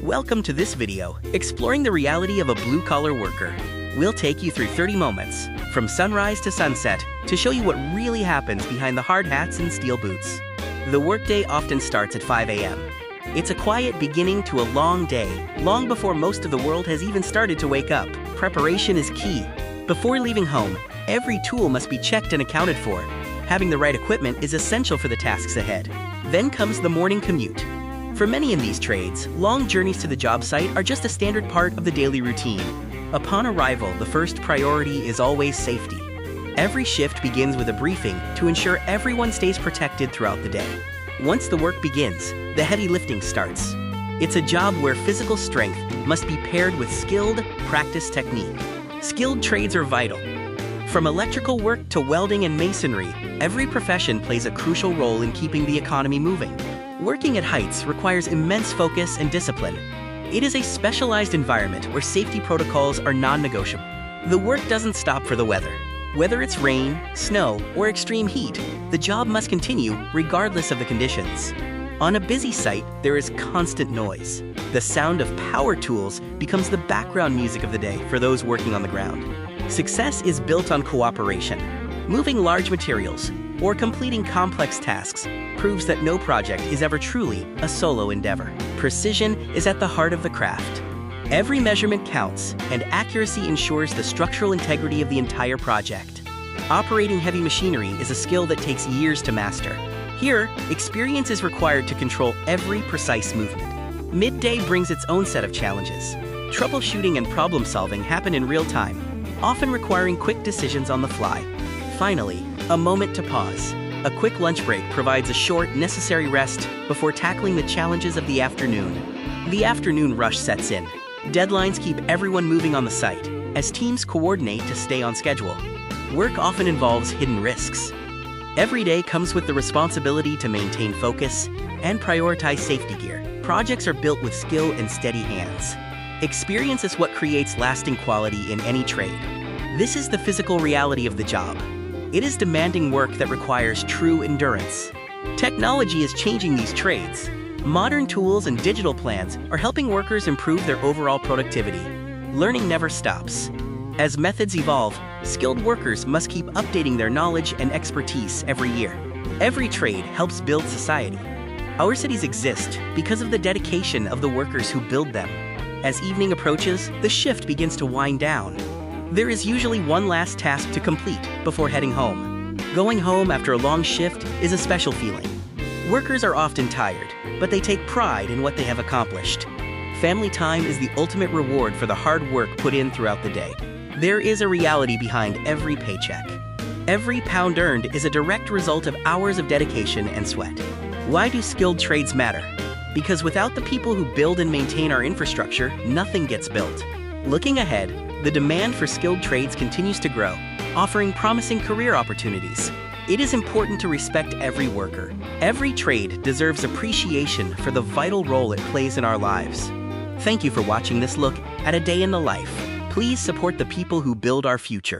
Welcome to this video, exploring the reality of a blue-collar worker. We'll take you through 30 moments, from sunrise to sunset, to show you what really happens behind the hard hats and steel boots. The workday often starts at 5 a.m. It's a quiet beginning to a long day, long before most of the world has even started to wake up. Preparation is key. Before leaving home, every tool must be checked and accounted for. Having the right equipment is essential for the tasks ahead. Then comes the morning commute. For many in these trades, long journeys to the job site are just a standard part of the daily routine. Upon arrival, the first priority is always safety. Every shift begins with a briefing to ensure everyone stays protected throughout the day. Once the work begins, the heavy lifting starts. It's a job where physical strength must be paired with skilled, practiced technique. Skilled trades are vital. From electrical work to welding and masonry, every profession plays a crucial role in keeping the economy moving. Working at heights requires immense focus and discipline. It is a specialized environment where safety protocols are non-negotiable. The work doesn't stop for the weather. Whether it's rain, snow, or extreme heat, the job must continue regardless of the conditions. On a busy site, there is constant noise. The sound of power tools becomes the background music of the day for those working on the ground. Success is built on cooperation. Moving large materials or completing complex tasks proves that no project is ever truly a solo endeavor. Precision is at the heart of the craft. Every measurement counts, and accuracy ensures the structural integrity of the entire project. Operating heavy machinery is a skill that takes years to master. Here, experience is required to control every precise movement. Midday brings its own set of challenges. Troubleshooting and problem solving happen in real time, often requiring quick decisions on the fly. Finally, a moment to pause. A quick lunch break provides a short, necessary rest before tackling the challenges of the afternoon. The afternoon rush sets in. Deadlines keep everyone moving on the site, as teams coordinate to stay on schedule. Work often involves hidden risks. Every day comes with the responsibility to maintain focus and prioritize safety gear. Projects are built with skill and steady hands. Experience is what creates lasting quality in any trade. This is the physical reality of the job. It is demanding work that requires true endurance. Technology is changing these trades. Modern tools and digital plans are helping workers improve their overall productivity. Learning never stops. As methods evolve, skilled workers must keep updating their knowledge and expertise every year. Every trade helps build society. Our cities exist because of the dedication of the workers who build them. As evening approaches, the shift begins to wind down. There is usually one last task to complete before heading home. Going home after a long shift is a special feeling. Workers are often tired, but they take pride in what they have accomplished. Family time is the ultimate reward for the hard work put in throughout the day. There is a reality behind every paycheck. Every pound earned is a direct result of hours of dedication and sweat. Why do skilled trades matter? Because without the people who build and maintain our infrastructure, nothing gets built. Looking ahead, the demand for skilled trades continues to grow, offering promising career opportunities. It is important to respect every worker. Every trade deserves appreciation for the vital role it plays in our lives. Thank you for watching this look at a day in the life. Please support the people who build our future.